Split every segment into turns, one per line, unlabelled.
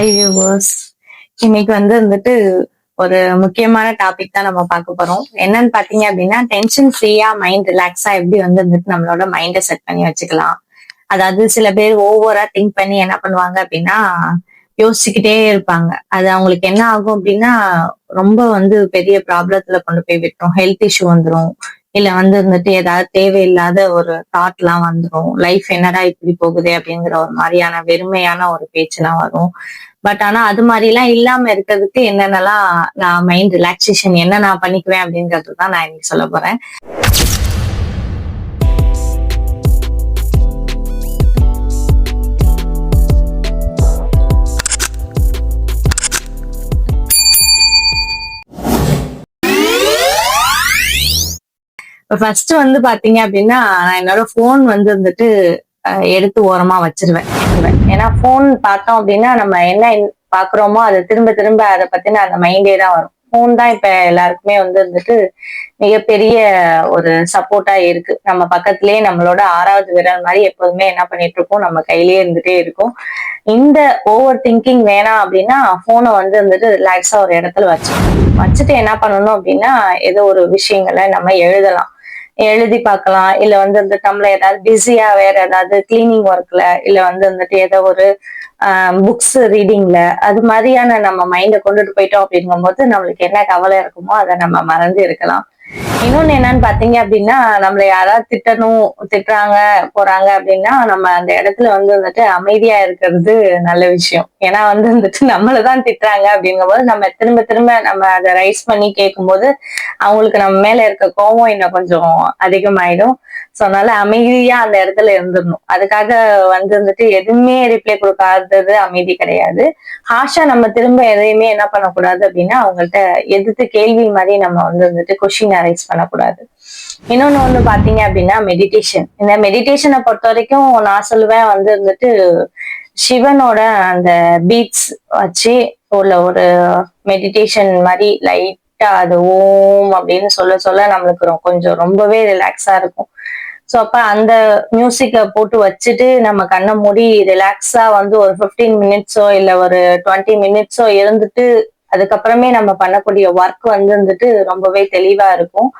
Hi viewers. இன்னைக்கு வந்துட்டு ஒரு முக்கியமான டாபிக் தான் நம்ம பார்க்க போறோம். என்னன்னு பாத்தீங்க அப்படின்னா, டென்ஷன் ஃப்ரீயா மைண்ட் ரிலாக்ஸா எப்படி வந்துட்டு நம்மளோட மைண்டை செட் பண்ணி வச்சுக்கலாம். அதாவது சில பேர் ஓவரா திங்க் பண்ணி என்ன பண்ணுவாங்க அப்படின்னா, யோசிச்சுக்கிட்டே இருப்பாங்க. அது அவங்களுக்கு என்ன ஆகும் அப்படின்னா, ரொம்ப பெரிய ப்ராப்ளத்துல கொண்டு போய் விட்டுரும். ஹெல்த் இஷ்யூ வந்துரும். இல்ல வந்துட்டு ஏதாவது தேவையில்லாத ஒரு தாட் எல்லாம் வந்துரும். லைஃப் என்னடா இப்படி போகுதே அப்படிங்கிற ஒரு மாதிரியான வெறுமையான ஒரு பேச்செல்லாம் வரும். பட் ஆனா அது மாதிரி எல்லாம் இல்லாம இருக்கிறதுக்கு என்னென்னலாம் நான் மைண்ட் ரிலாக்ஸேஷன் என்ன நான் பண்ணிக்குவேன் அப்படிங்கிறது தான் நான் இன்னைக்கு சொல்ல போறேன். ஃபர்ஸ்ட் பாத்தீங்க அப்படின்னா, நான் என்னோட போன் வந்துட்டு எடுத்து ஓரமா வச்சிருவேன். ஏன்னா போன் பார்த்தோம் அப்படின்னா நம்ம என்ன பாக்குறோமோ அதை திரும்ப திரும்ப அதை பத்தின அந்த மைண்டே தான் வரும். போன் தான் இப்ப எல்லாருக்குமே வந்துட்டு மிகப்பெரிய ஒரு சப்போர்ட்டா இருக்கு. நம்ம பக்கத்திலேயே நம்மளோட 6வது விரல் மாதிரி எப்போதுமே என்ன பண்ணிட்டு இருக்கோம், நம்ம கையிலேயே இருந்துட்டே இருக்கும். இந்த ஓவர் திங்கிங் வேணாம் அப்படின்னா போனை வந்துட்டு ரிலாக்ஸா ஒரு இடத்துல வச்சுட்டு என்ன பண்ணணும் அப்படின்னா, ஏதோ ஒரு விஷயங்களை நம்ம எழுதலாம், எழுதி பார்க்கலாம். இல்ல நம்மள ஏதாவது பிஸியா வேற ஏதாவது கிளீனிங் ஒர்க்ல இல்ல வந்துட்டு ஏதோ ஒரு புக்ஸ் ரீடிங்ல அது மாதிரியான நம்ம மைண்ட கொண்டுட்டு போயிட்டோம் அப்படிங்கும்போது நம்மளுக்கு என்ன கவலை இருக்குமோ அதை நம்ம மறந்து இருக்கலாம். இன்னொன்னு என்னன்னு பாத்தீங்க அப்படின்னா, நம்மள யாராவது திட்டுறாங்க போறாங்க அப்படின்னா நம்ம அந்த இடத்துல வந்துட்டு அமைதியா இருக்கிறது நல்ல விஷயம். ஏன்னா வந்துட்டு நம்மளதான் திட்டுறாங்க அப்படிங்கும்போது நம்ம திரும்ப திரும்ப நம்ம அதை ரைஸ் பண்ணி கேட்கும்போது அவங்களுக்கு நம்ம மேல இருக்க கோவம் இன்னும் கொஞ்சம் அதிகமாயிடும். சோ அதனால அமைதியா அந்த இடத்துல இருந்துடணும். அதுக்காக வந்துட்டு எதுவுமே ரிப்ளை கொடுக்காதது அமைதி கிடையாது. ஹாஷா நம்ம திரும்ப எதையுமே என்ன பண்ணக்கூடாது அப்படின்னா, அவங்கள்ட்ட எதிர்த்து கேள்வி மாதிரி நம்ம வந்துட்டு கொஸ்டின் அரைஸ் பண்ணக்கூடாது. இன்னொன்னு பாத்தீங்க அப்படின்னா மெடிடேஷன். இந்த மெடிடேஷனை பொறுத்த வரைக்கும் நான் சொல்லுவேன் வந்துட்டு சிவனோட அந்த பீட்ஸ் வச்சு உள்ள ஒரு மெடிடேஷன் மாதிரி லைட்டா அது ஓம் அப்படின்னு சொல்ல சொல்ல நம்மளுக்கு கொஞ்சம் ரொம்பவே ரிலாக்ஸா இருக்கும். சோ அப்ப அந்த மியூசிக்க போட்டு வச்சுட்டு நம்ம கண்ணை மூடி ரிலாக்ஸா ஒரு 15 மினிட்ஸோ இல்ல ஒரு 20 மினிட்ஸோ இருந்துட்டு அதுக்கப்புறமே நம்ம பண்ணக்கூடிய ஒர்க் வந்துட்டு ரொம்பவே தெளிவா இருக்கும்.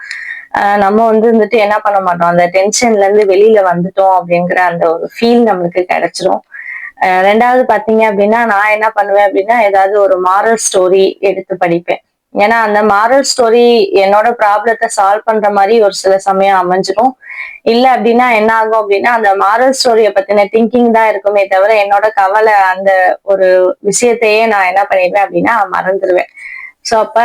நம்ம வந்துட்டு என்ன பண்ண மாட்டோம், அந்த டென்ஷன்ல இருந்து வெளியில வந்துட்டோம் அப்படிங்கிற அந்த ஒரு ஃபீல் நம்மளுக்கு கிடைச்சிரும். ரெண்டாவது பாத்தீங்க அப்படின்னா, நான் என்ன பண்ணுவேன் அப்படின்னா, ஏதாவது ஒரு மாரல் ஸ்டோரி எடுத்து படிப்பேன். ஏன்னா அந்த மாரல் ஸ்டோரி என்னோட ப்ராப்ளத்தை சால்வ் பண்ற மாதிரி ஒரு சில சமயம் அமைஞ்சிடும். இல்ல அப்படின்னா என்ன ஆகும் அப்படின்னா, அந்த மாரல் ஸ்டோரிய பத்தின திங்கிங் தான் இருக்குமே தவிர என்னோட கவலை அந்த ஒரு விஷயத்தையே நான் என்ன பண்ணிடுவேன் அப்படின்னா மறந்துடுவேன். சோ அப்ப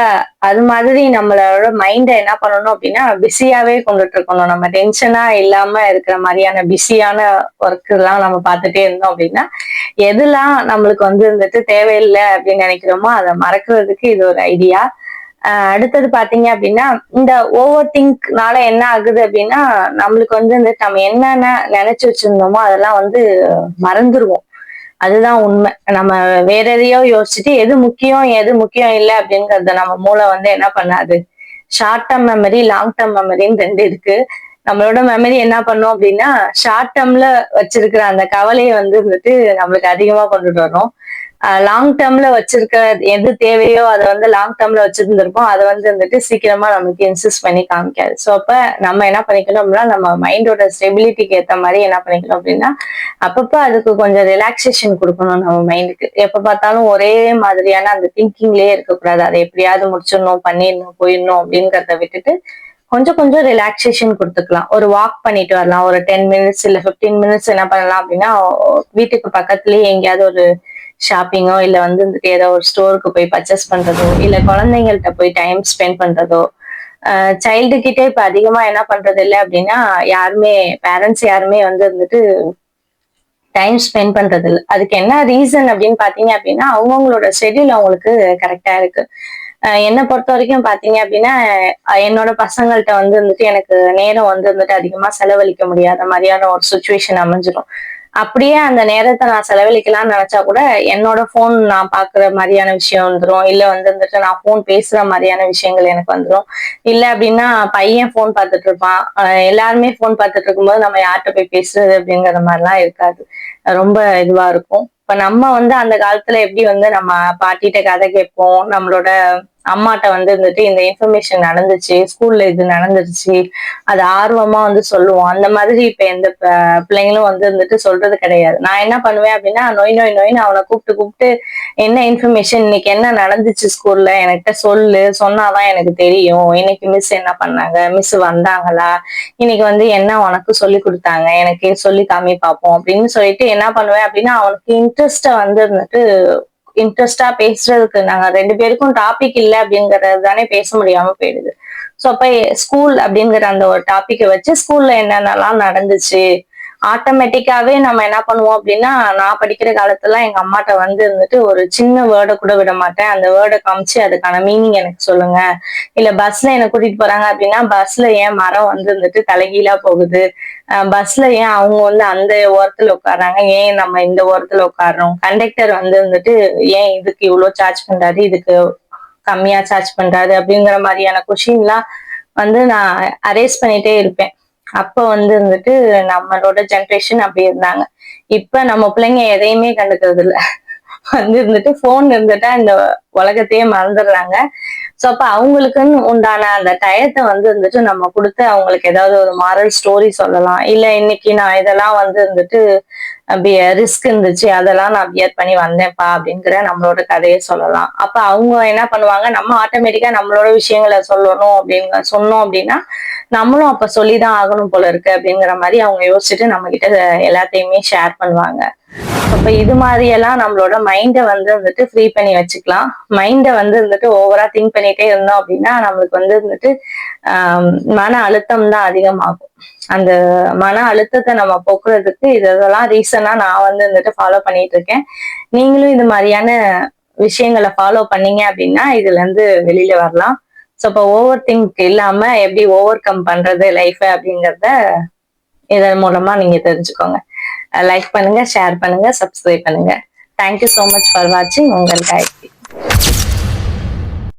அது மாதிரி நம்மளோட மைண்ட என்ன பண்ணணும் அப்படின்னா பிஸியாவே கொண்டுட்டு இருக்கணும். நம்ம டென்ஷனா இல்லாம இருக்கிற மாதிரியான பிஸியான ஒர்க் எல்லாம் நம்ம பார்த்துட்டே இருந்தோம் அப்படின்னா, எதெல்லாம் நம்மளுக்கு வந்துட்டு தேவையில்லை அப்படின்னு நினைக்கிறோமோ அதை மறக்கிறதுக்கு இது ஒரு ஐடியா. அடுத்தது பாத்தீங்க அப்படின்னா, இந்த ஓவர் திங்க்னால என்ன ஆகுது அப்படின்னா, நம்மளுக்கு நம்ம என்னென்ன நினைச்சு வச்சிருந்தோமோ அதெல்லாம் மறந்துருவோம். அதுதான் உண்மை. நம்ம வேற எதையோ யோசிச்சுட்டு எது முக்கியம் இல்லை அப்படிங்கறத நம்ம மூளை என்ன பண்ணாது. Short term memory, long term மெமரின்னு 2 இருக்கு. நம்மளோட மெமரி என்ன பண்ணும் அப்படின்னா, ஷார்ட் டேர்ம்ல வச்சிருக்கிற அந்த கவலையை வந்துட்டு நம்மளுக்கு அதிகமா கொண்டுட்டு வரும். லாங் டேர்ம்ல வச்சிருக்க எது தேவையோ அதை லாங் டேர்ம்ல வச்சிருந்திருப்போம். அதை வந்துட்டு சீக்கிரமா நமக்கு இன்சிஸ்ட் பண்ணி காமிக்காது. ஸோ அப்ப நம்ம என்ன பண்ணிக்கணும் அப்படின்னா, நம்ம மைண்டோட ஸ்டெபிலிட்டிக்கு ஏற்ற மாதிரி என்ன பண்ணிக்கணும் அப்படின்னா, அப்பப்ப அதுக்கு கொஞ்சம் ரிலாக்ஸேஷன் கொடுக்கணும் நம்ம மைண்டுக்கு. எப்ப பார்த்தாலும் ஒரே மாதிரியான அந்த திங்கிங்லயே இருக்கக்கூடாது. அதை எப்படியாவது முடிச்சிடணும், பண்ணிடணும், போயிடணும் அப்படிங்கிறத விட்டுட்டு கொஞ்சம் கொஞ்சம் ரிலாக்ஸேஷன் கொடுத்துக்கலாம். ஒரு வாக் பண்ணிட்டு வரலாம். ஒரு 10 மினிட்ஸ் இல்ல 15 மினிட்ஸ் என்ன பண்ணலாம் அப்படின்னா, வீட்டுக்கு பக்கத்துலயே எங்கேயாவது ஒரு ஷாப்பிங்கோ இல்ல வந்துட்டு ஏதோ ஒரு ஸ்டோருக்கு போய் பர்ச்சேஸ் பண்றதோ இல்ல குழந்தைங்கள்ட்ட போய் டைம் ஸ்பெண்ட் பண்றதோ. சைல்டு கிட்டே இப்ப அதிகமா என்ன பண்றது இல்லை அப்படின்னா, பேரண்ட்ஸ் யாருமே வந்துட்டு டைம் ஸ்பெண்ட் பண்றது இல்லை. அதுக்கு என்ன ரீசன் அப்படின்னு பாத்தீங்க அப்படின்னா, அவங்கவுங்களோட ஷெட்யூல் அவங்களுக்கு கரெக்டா இருக்கு. என்னை பொறுத்த வரைக்கும் பாத்தீங்க அப்படின்னா, என்னோட பசங்கள்ட்ட வந்துட்டு எனக்கு நேரம் வந்துட்டு அதிகமா செலவழிக்க முடியாத மாதிரியான ஒரு சுச்சுவேஷன் அமைஞ்சிடும். அப்படியே அந்த நேரத்தை நான் செலவழிக்கலாம்னு நினைச்சா கூட என்னோட போன் நான் பாக்குற மாதிரியான விஷயம் வந்துடும். இல்ல வந்துட்டு நான் போன் பேசுற மாதிரியான விஷயங்கள் எனக்கு வந்துடும். இல்ல அப்படின்னா பையன் போன் பார்த்துட்டு இருப்பான். எல்லாருமே போன் பார்த்துட்டு இருக்கும்போது நம்ம யார்கிட்ட போய் பேசுறது அப்படிங்கிற மாதிரிலாம் இருக்காது. ரொம்ப இதுவா இருக்கும். இப்ப நம்ம வந்து அந்த காலத்துல எப்படி வந்து நம்ம பாட்டிட்ட கதை கேட்போம், நம்மளோட அம்மாட்ட வந்து இருந்துட்டு இந்த இன்ஃபர்மேஷன் நடந்துச்சு, ஸ்கூல்ல இது நடந்துருச்சு, அது ஆர்வமா வந்து சொல்லுவோம். அந்த மாதிரி இப்ப எந்த பிள்ளைங்களும் வந்து இருந்துட்டு சொல்றது கிடையாது. நான் என்ன பண்ணுவேன் அப்படின்னா, நொய் நொய் நொய்ன்னு அவனை கூப்பிட்டு கூப்பிட்டு என்ன இன்ஃபர்மேஷன், இன்னைக்கு என்ன நடந்துச்சு ஸ்கூல்ல என்கிட்ட சொல்லு, சொன்னாதான் எனக்கு தெரியும். இன்னைக்கு மிஸ் என்ன பண்ணாங்க, மிஸ் வந்தாங்களா, இன்னைக்கு வந்து என்ன உனக்கு சொல்லி கொடுத்தாங்க, எனக்கு சொல்லி காமி பார்ப்போம் அப்படின்னு சொல்லிட்டு என்ன பண்ணுவேன் அப்படின்னா, அவனுக்கு இன்ட்ரெஸ்ட வந்து இருந்துட்டு இன்ட்ரெஸ்டா பேசுறதுக்கு நாங்க 2 பேருக்கும் டாபிக் இல்ல அப்படிங்கறது தானே பேச முடியாம போயிடுது. சோ அப்ப ஸ்கூல் அப்படிங்கிற அந்த ஒரு டாபிக்கை வச்சு ஸ்கூல்ல என்னென்னலாம் நடந்துச்சு, ஆட்டோமேட்டிக்காவே நம்ம என்ன பண்ணுவோம் அப்படின்னா, நான் படிக்கிற காலத்துல எங்க அம்மாட்ட வந்து இருந்துட்டு ஒரு சின்ன வேர்டை கூட விட மாட்டேன். அந்த வேர்டை காமிச்சு அதுக்கான மீனிங் எனக்கு சொல்லுங்க. இல்ல பஸ்ல என்ன கூட்டிட்டு போறாங்க அப்படின்னா, பஸ்ல ஏன் மரம் வந்து இருந்துட்டு தலைகீழா போகுது, பஸ்ல ஏன் அவங்க வந்து அந்த ஓரத்துல உட்கார்றாங்க, ஏன் நம்ம இந்த ஓரத்துல உட்கார்றோம், கண்டக்டர் வந்து இருந்துட்டு ஏன் இதுக்கு இவ்வளவு சார்ஜ் பண்றாரு, இதுக்கு கம்மியா சார்ஜ் பண்றாரு அப்படிங்கிற மாதிரியான கொஷின் எல்லாம் வந்து நான் அரேஸ் பண்ணிட்டே இருப்பேன். அப்ப வந்து இருந்துட்டு நம்மளோட ஜென்ரேஷன் அப்படி இருந்தாங்க. இப்ப நம்ம பிள்ளைங்க எதையுமே கண்டுக்கிறது இல்ல. வந்து இருந்துட்டு போன் இருந்துட்டா இந்த உலகத்தையே மறந்துடுறாங்க. சோ அப்ப அவங்களுக்குன்னு உண்டான அந்த டயத்தை வந்து இருந்துட்டு நம்ம கொடுத்து அவங்களுக்கு ஏதாவது ஒரு மாரல் ஸ்டோரி சொல்லலாம். இல்ல இன்னைக்கு நான் இதெல்லாம் வந்து இருந்துட்டு ரிஸ்க் இருந்துச்சு, அதெல்லாம் நான் பியர் பண்ணி வந்தேன்ப்பா அப்படிங்கிற நம்மளோட கதையை சொல்லலாம். அப்ப அவங்க என்ன பண்ணுவாங்க, நம்ம ஆட்டோமேட்டிக்கா நம்மளோட விஷயங்களை சொல்லணும் அப்படின்னு சொன்னோம் அப்படின்னா நம்மளும் அப்ப சொல்லிதான் ஆகணும் போல இருக்கு அப்படிங்கிற மாதிரி அவங்க யோசிச்சுட்டு நம்ம கிட்ட எல்லாத்தையுமே ஷேர் பண்ணுவாங்க. அப்ப இது மாதிரி எல்லாம் நம்மளோட மைண்டை வந்து வந்துட்டு ஃப்ரீ பண்ணி வச்சுக்கலாம். மைண்டை வந்து வந்துட்டு ஓவரா திங்க் பண்ணிட்டே இருந்தோம் அப்படின்னா நம்மளுக்கு வந்து வந்துட்டு மன அழுத்தம் தான் அதிகமாகும். அந்த மன அழுத்தத்தை நம்ம போக்குறதுக்கு இதெல்லாம் ரீசனா நான் வந்து வந்துட்டு ஃபாலோ பண்ணிட்டு இருக்கேன். நீங்களும் இது மாதிரியான விஷயங்களை ஃபாலோ பண்ணீங்க அப்படின்னா இதுல இருந்து வெளியில வரலாம். ஸோ இப்போ ஓவர் திங்க் இல்லாம எப்படி ஓவர் கம் பண்றது லைஃப் அப்படிங்கறத இதன் மூலமா நீங்க தெரிஞ்சுக்கோங்க. லைக் பண்ணுங்க, ஷேர் பண்ணுங்க, சப்ஸ்கிரைப் பண்ணுங்க. தேங்க்யூ ஸோ மச் ஃபார் வாட்சிங். உங்கள் காயத்ரி.